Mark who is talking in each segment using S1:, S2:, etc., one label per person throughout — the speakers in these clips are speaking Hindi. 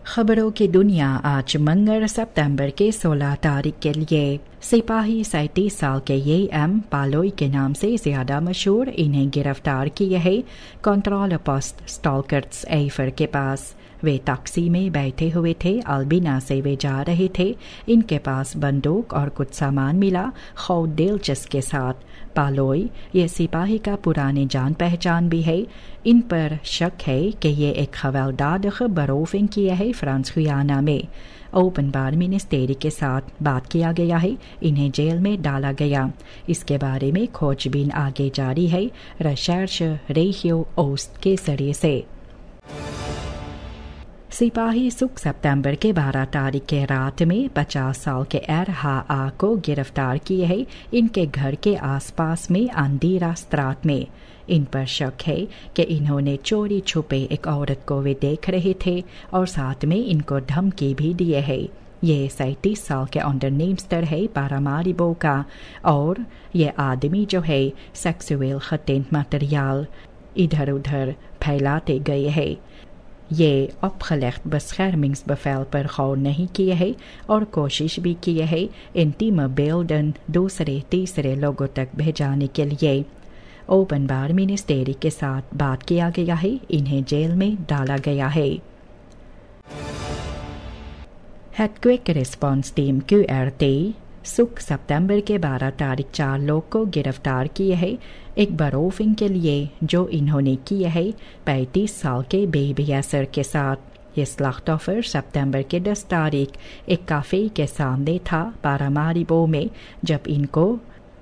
S1: खबरों की दुनिया आज मंगल सितंबर के 16 तारीख के लिए। सिपाही 37 साल के ये एम पालोई के नाम से ज्यादा मशहूर, इन्हें गिरफ्तार किए है कंट्रोल पोस्ट स्टॉलकर्ट्स एफर के पास। वे टैक्सी में बैठे हुए थे, अल्बिना से वे जा रहे थे। इनके पास बंदूक और कुछ सामान मिला, खौफ दिलचस्प के साथ। पालोई ये सिपाही का पुराने जान पहचान भी है। इन पर शक है कि ये एक हवालदार बरोफिंग किया है फ्रांस गुयाना में। ओपन बार मिनिस्टेरी के साथ बात किया गया है, इन्हें जेल में डाला गया। इसके बारे में खोजबीन आगे जारी है रिसर्च रेहियो ओस्ट के जरिए से। सिपाही सुख सितंबर के 12 तारीख के रात में 50 साल के एरहा को गिरफ्तार किए है। इनके घर के आसपास में अंधेरा स्त्रात में। इन पर शक है कि इन्होंने चोरी छुपे एक औरत को वे देख रहे थे और साथ में इनको धमकी भी दिए है। ये 37 साल के अंडर नेमस्टर है पारामारिबो का, और ये आदमी जो है सेक्सुअल खतेंट मटेरियल इधर उधर फैलाते गए है। ये opgelegd beschermingsbevel पर गौर नहीं किए है और कोशिश भी किए है इंटीम बेल्डन दूसरे तीसरे लोगों तक भेजाने के लिए। ओपन बार मिनिस्टेरी के साथ बात किया गया है, इन्हें जेल में डाला गया है। क्विक रिस्पॉन्स टीम QRT सुख सितंबर के 12 तारीख 4 लोग को गिरफ्तार किए है एक बरोफिंग के लिए जो इन्होंने किए है 35 साल के बेबी असर के साथ। ये स्लाख्तोफर सितंबर के 10 तारीख एक काफे के सामने था पारामारिबो में जब इनको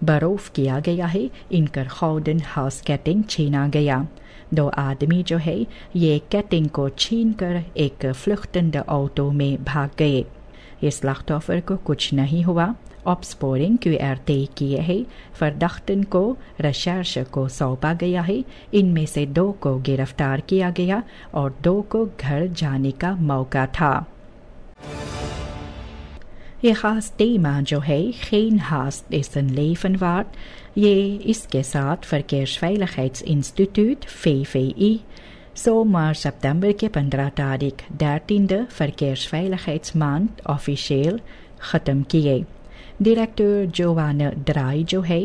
S1: बरोफ किया गया है। इनकर खौदन हाउस कैटिंग छीना गया। 2 आदमी जो है ये कैटिंग को छीन कर एक फ्लुख्तंड ऑटो में भाग गए। इस स्लाख्तोफर को कुछ नहीं हुआ। ऑप्सपोरिंग QRT किए है फरदख्तन को रिसर्च को सौंपा गया है। इनमें से 2 को गिरफ्तार किया गया और 2 को घर जाने का मौका था। ये खास टीमा जो है geen haast is een leven waard, ये इसके साथ Verkeersveiligheidsinstituut VVI सोमवार सितंबर के 15 तारीख 13e Verkeersveiligheidsmaand ऑफिशियल ख़त्म किए। डायरेक्टर जोवान ड्राई जो है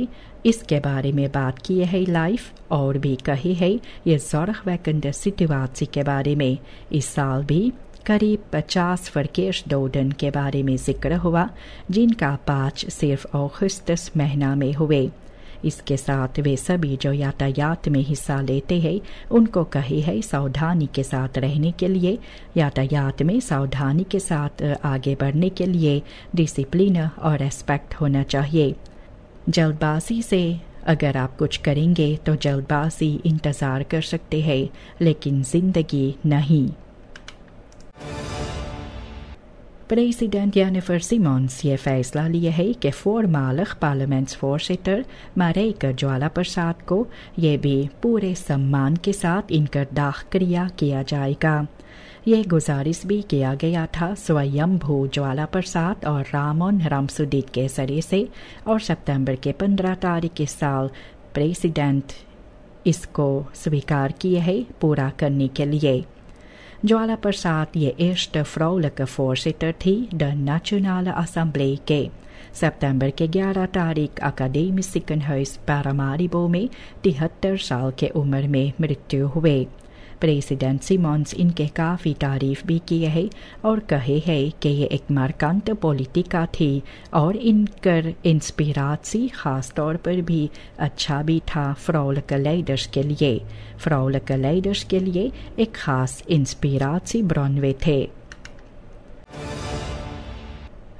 S1: इसके बारे में बात किए है लाइव और भी कही है ये ज़ोरगवेकende सिचुएशन के बारे में। इस साल भी करीब 50 verkeersdoden के बारे में जिक्र हुआ, जिनका 5 सिर्फ अगस्त महीना में हुए। इसके साथ वे सभी जो यातायात में हिस्सा लेते हैं उनको कही है सावधानी के साथ रहने के लिए, यातायात में सावधानी के साथ आगे बढ़ने के लिए डिसिप्लिन और रेस्पेक्ट होना चाहिए। जल्दबाजी से अगर आप कुछ करेंगे तो जल्दबाजी इंतज़ार कर सकते हैं, लेकिन ज़िंदगी नहीं। प्रेसिडेंट जेनिफर सिमोन्स ये फैसला लिए है कि voormalig parlementsvoorzitter Marijke Jwala Prasad को ये भी पूरे सम्मान के साथ इनकर दाह क्रिया किया जाएगा। ये गुजारिश भी किया गया था स्वयंभू ज्वाला प्रसाद और रामोन रामसुदीत के जरिए से, और सितंबर के 15 तारीख इस साल प्रेसिडेंट इसको स्वीकार किए है पूरा करने के लिए। ज्वाला प्रसाद ये eerste vrouwelijke voorzitter थी द Nationale Assemblée के। सितंबर के 11 तारीख अकादमिक ziekenhuis पारामारिबो में 73 साल के उम्र में मृत्यु हुए। प्रेसिडेंट सिमोन्स इनके काफ़ी तारीफ भी किए है और कहे है कि ये एक मार्कांत पॉलिटिका थी और इनकर इंस्पिरासी खास तौर पर भी अच्छा भी था फ्राउलिक लीडर्स के लिए। फ्राउलिक लीडर्स के लिए एक खास इंस्पिरासी ब्रॉनवे थे।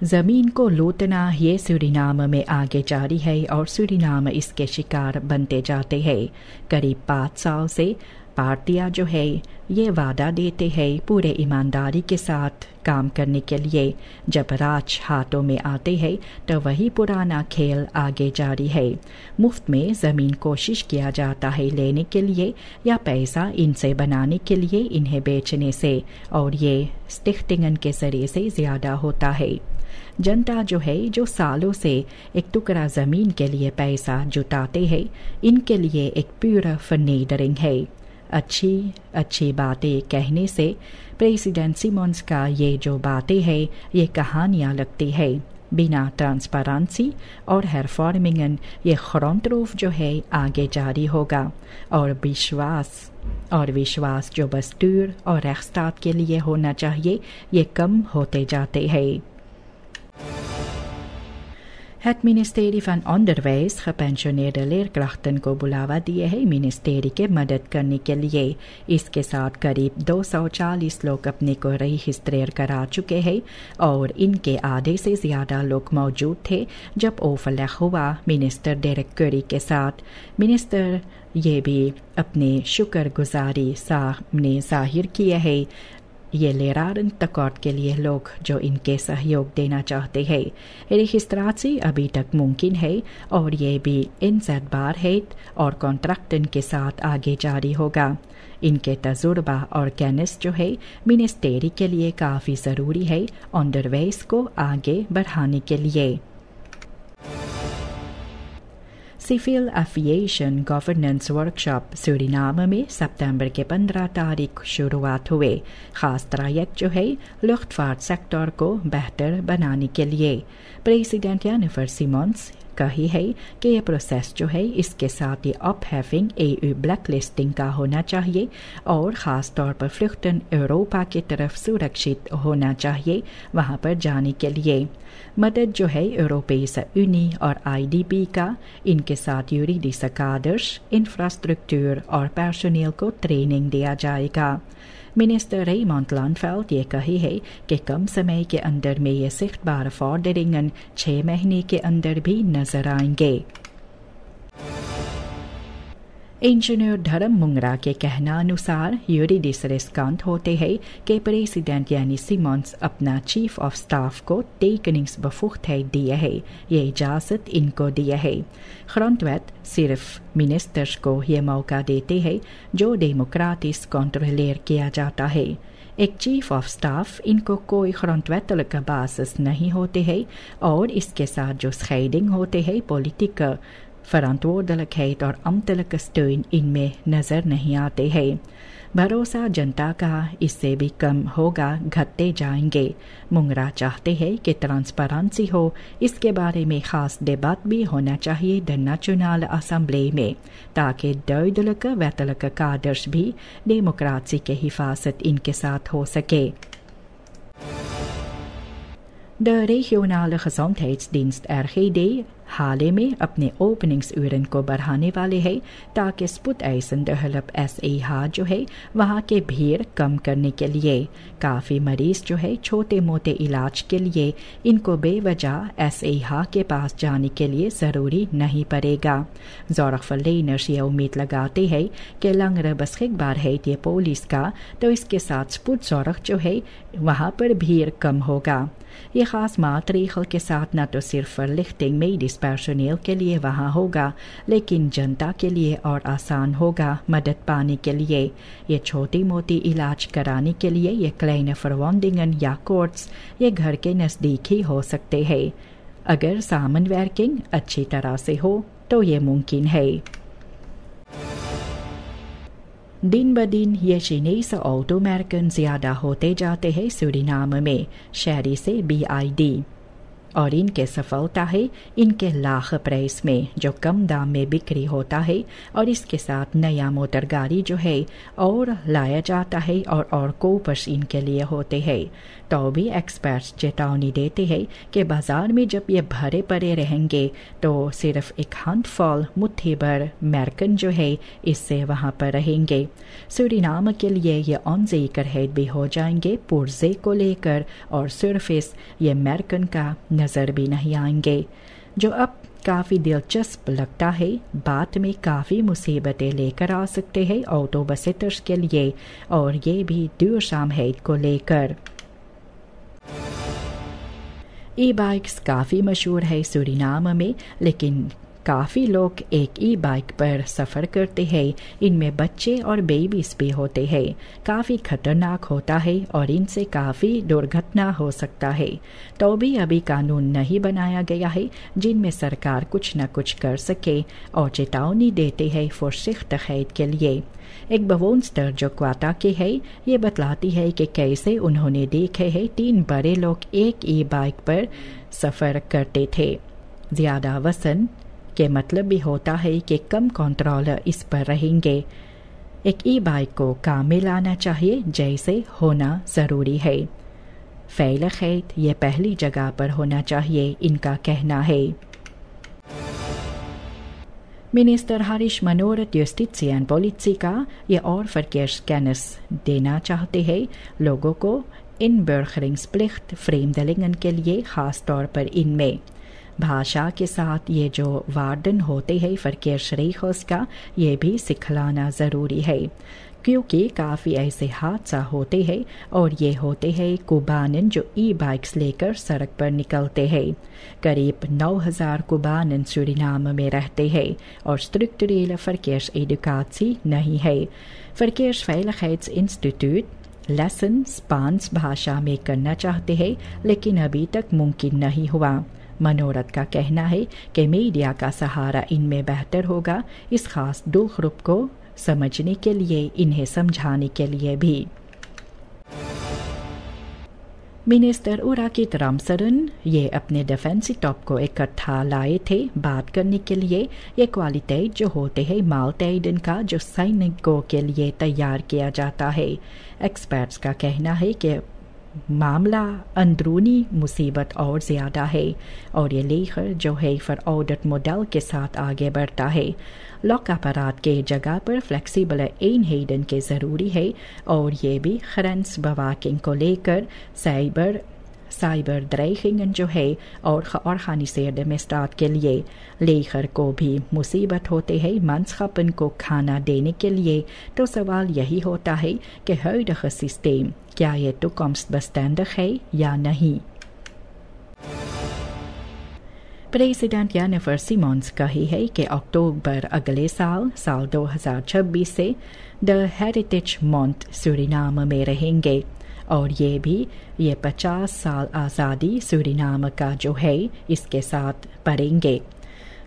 S1: ज़मीन को लूटना ये सूरीनाम में आगे जारी है और सूरीनाम इसके शिकार बनते जाते हैं। करीब 5 साल से पार्टियां जो है ये वादा देते हैं पूरे ईमानदारी के साथ काम करने के लिए। जब राज हाथों में आते हैं तो वही पुराना खेल आगे जारी है। मुफ्त में ज़मीन कोशिश किया जाता है लेने के लिए या पैसा इनसे बनाने के लिए इन्हें बेचने से, और ये स्टिख्टिंगन के जरिए से ज़्यादा होता है। जनता जो है जो सालों से एक टुकड़ा ज़मीन के लिए पैसा जुटाते हैं, इनके लिए एक प्योर फर्नीडरिंग है। अच्छी अच्छी बातें कहने से प्रेसिडेंट सिमोंस का ये जो बातें हैं ये कहानियाँ लगती है। बिना ट्रांसपेरेंसी और हेरफॉर्मिंगन ये ग्रोंथरूफ जो है आगे जारी होगा और विश्वास जो बस्तूर और रेखस्तात के लिए होना चाहिए ये कम होते जाते हैं। Het ministerie van Onderwijs gepensioneerde leerkrachten को बुलावा दिए है मिनिस्ट्री के मदद करने के लिए। इसके साथ करीब 240 लोग अपने को रजिस्ट्रेर करा चुके हैं और इनके आधे से ज़्यादा लोग मौजूद थे जब ओवरलैप हुआ मिनिस्टर डेरेक करी के साथ। मिनिस्टर ये भी अपने शुक्रगुजारी सामने जाहिर किए है ये लेरारन तकॉट के लिए लोग जो इनके सहयोग देना चाहते हैं। रजिस्ट्रेशन अभी तक मुमकिन है और ये भी इनसेट बार है और कॉन्ट्रैक्टन के साथ आगे जारी होगा। इनके तजुर्बा और कैनिस जो है मिनिस्ट्री के लिए काफ़ी ज़रूरी है ऑनडरवेस को आगे बढ़ाने के लिए। Civil aviation governance workshop Suriname में सितंबर के 15 तारीख शुरुआत हुए। खास ट्रैक जो है लुफ्तफार्ट सेक्टर को बेहतर बनाने के लिए। प्रेसिडेंट जेनिफर सिमोंस कही है कि ये प्रोसेस जो है इसके साथ ही अपहेविंग EU ब्लैक लिस्टिंग का होना चाहिए और ख़ास तौर पर फ्लुख्तन यूरोपा की तरफ सुरक्षित होना चाहिए वहाँ पर जाने के लिए। मदद जो है यूरोपीय यूनी और IDP का इनके साथ यूरिडिस कादर्स इंफ्रास्ट्रक्चर और पर्सोनेल को ट्रेनिंग दिया जाएगा। मिनिस्टर रेमोंड लानफेल्ड ये कही है कि कम समय के अंदर में ये सिख्तबार फॉर्डरिंगन 6 महीने के अंदर भी नजर आएंगे। इंजीनियर धर्म मुंगरा के कहना अनुसार यूरिडिस रिस्कांत होते हैं कि प्रेसिडेंट यानी सिमोंस अपना चीफ ऑफ स्टाफ को टेकनिंग्सबेफुगtheid दिए है। ये इजाज़त इनको दिए है। ग्रondwet सिर्फ मिनिस्टर्स को ये मौका देते हैं जो डेमोक्रेटिक कंट्रोलेर किया जाता है। एक चीफ ऑफ स्टाफ इनको कोई ग्रondwettelijke बासिस नहीं होते हैं और इसके साथ जो scheiding होते हैं पॉलिटिकल verantwoordelijkheid और ambtelijke steun इनमें नज़र नहीं आते हैं। भरोसा जनता का इससे भी कम होगा, घटते जाएंगे। मुंगरा चाहते हैं कि ट्रांसपेरेंसी हो, इसके बारे में ख़ास डिबेट भी होना चाहिए द नेशनल असेंबली में ताकि duidelijke wettelijke kaders भी डेमोक्रेसी के हिफाजत इनके साथ हो सके। De regionale gezondheidsdienst RGD हाल में अपने ओपनिंग्स को बढ़ाने वाले हैं ताकि स्पुतएइसende hulp SEH जो है वहाँ के भीड़ कम करने के लिए। काफ़ी मरीज़ जो है छोटे मोटे इलाज के लिए इनको बेवजह SEH के पास जाने के लिए ज़रूरी नहीं पड़ेगा। ज़ोरफ़लेनर्स ये उम्मीद लगाते हैं कि लंगर बस्किकबार है ये पुलिस का तो इसके साथ स्पुत ज़ोरख जो है वहाँ पर भीड़ कम होगा। ये ख़ास मातरीखल के साथ न तो सिर्फ लिफ्टिंग मेडिस पर्सोनेल के लिए वहाँ होगा लेकिन जनता के लिए और आसान होगा मदद पाने के लिए। ये छोटी मोटी इलाज कराने के लिए ये क्लेine verwondingen या कोर्ट्स ये घर के नज़दीक ही हो सकते हैं। अगर सामनवर्किंग अच्छी तरह से हो तो ये मुमकिन है। दिन ब दिन ये चीनीज़ ऑटोमर्कन ज़्यादा होते जाते हैं सूरीनाम में शहरी से BID और इनके सफलता है इनके लाख प्राइस में जो कम दाम में बिक्री होता है और इसके साथ नया मोटर गाड़ी जो है और लाया जाता है और कोपर्स इनके लिए होते हैं। तो भी एक्सपर्ट्स चेतावनी देते हैं कि बाज़ार में जब ये भरे पड़े रहेंगे तो सिर्फ एक हैंडफुल मुट्ठी भर अमेरिकन जो है इससे वहाँ पर रहेंगे। सूरीनाम के लिए ये ऑनज़ेकरहेड भी हो जाएंगे पुर्जे को लेकर और सरफेस ये अमेरिकन का नज़र भी नहीं आएंगे। जो अब काफ़ी दिलचस्प लगता है बाद में काफ़ी मुसीबतें लेकर आ सकते हैं ऑटो बसेटर्स के लिए और ये भी दुर्सामहेड को लेकर। ई बाइक्स काफ़ी मशहूर है सूरीनाम में लेकिन काफ़ी लोग एक ई बाइक पर सफ़र करते हैं। इनमें बच्चे और बेबीज भी होते हैं। काफ़ी खतरनाक होता है और इनसे काफ़ी दुर्घटना हो सकता है। तो भी अभी कानून नहीं बनाया गया है जिनमें सरकार कुछ न कुछ कर सके और चेतावनी देते हैं फुर्सत खैद के लिए। एक बवोन्स्टर जो क्वाटा के है, ये बतलाती है कि कैसे उन्होंने देखे हैं 3 बड़े लोग एक ई बाइक पर सफ़र करते थे। ज़्यादा वजन के मतलब भी होता है कि कम कंट्रोलर इस पर रहेंगे। एक ई बाइक को काम में लाना चाहिए जैसे होना ज़रूरी है। veiligheid ये पहली जगह पर होना चाहिए, इनका कहना है। Minister Harish Manorat Justitie en Politie का ये और verkeerskennis देना चाहते हैं लोगों को इनबर्गeringsplicht vreemdelingen के लिए, खास तौर पर इनमें भाषा के साथ ये जो वार्डन होते हैं verkeersregels का, ये भी सिखलाना ज़रूरी है क्योंकि काफ़ी ऐसे हादसा होते हैं और ये होते हैं कुबानन जो ई बाइक्स लेकर सड़क पर निकलते हैं। करीब 9000 कुबानन सूरीनाम में रहते हैं और स्ट्रक्चरल verkeerseducatie नहीं है। Verkeersveiligheidsinstituut लेसन स्पानिश भाषा में करना चाहते हैं लेकिन अभी तक मुमकिन नहीं हुआ। मनोरथ का कहना है कि मीडिया का सहारा इनमें बेहतर होगा, इस खास दो ग्रुप को समझने के लिए, इन्हें समझाने के लिए भी। मिनिस्टर उराकित रामसरन ये अपने डिफेंसी टॉप को इकट्ठा लाए थे बात करने के लिए। ये क्वालिटेट जो होते हैं मालटेडन का जो सैनिकों के लिए तैयार किया जाता है। एक्सपर्ट्स का कहना है कि मामला अंदरूनी मुसीबत और ज़्यादा है और ये लेकर जो है फॉरऑर्डर्ड मॉडल के साथ आगे बढ़ता है। लॉक अपराध के जगह पर फ्लेक्सिबल eenheden के ज़रूरी है और ये भी ग्रेंस bewaking को लेकर साइबर dreigingen जो है और georganiseerde misdaad के लिए लेकर को भी मुसीबत होते हैं मानसchappen को खाना देने के लिए। तो सवाल यही होता है कि huidige systeem क्या ये toekomstbestendig है या नहीं। प्रेसिडेंट जेनिफर सिमोन्स कही है कि अक्टूबर अगले साल 2026 से द हेरिटेज मंथ सूरीनाम में रहेंगे और ये 50 साल आज़ादी सूरीनाम का जो है इसके साथ पढ़ेंगे।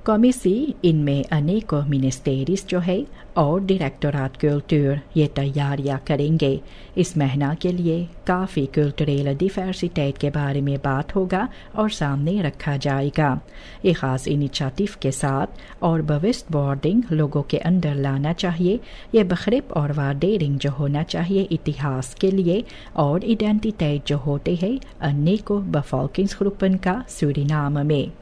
S1: कॉमिसी इनमें अनेकों मिनिस्टेरिस जो है और डायरेक्टोरेट कल्चर ये तैयारियां करेंगे। इस महीना के लिए काफ़ी कल्चरल डिवर्सिटेट के बारे में बात होगा और सामने रखा जाएगा। ये ख़ास इनिशिएटिव के साथ और भविष्य बोर्डिंग लोगों के अंदर लाना चाहिए। ये बखरिब और वार्डेरिंग जो होना चाहिए इतिहास के लिए और आइडेंटिटी जो होते हैं अनेकों bevolkingsgroepen का सूरीनाम में।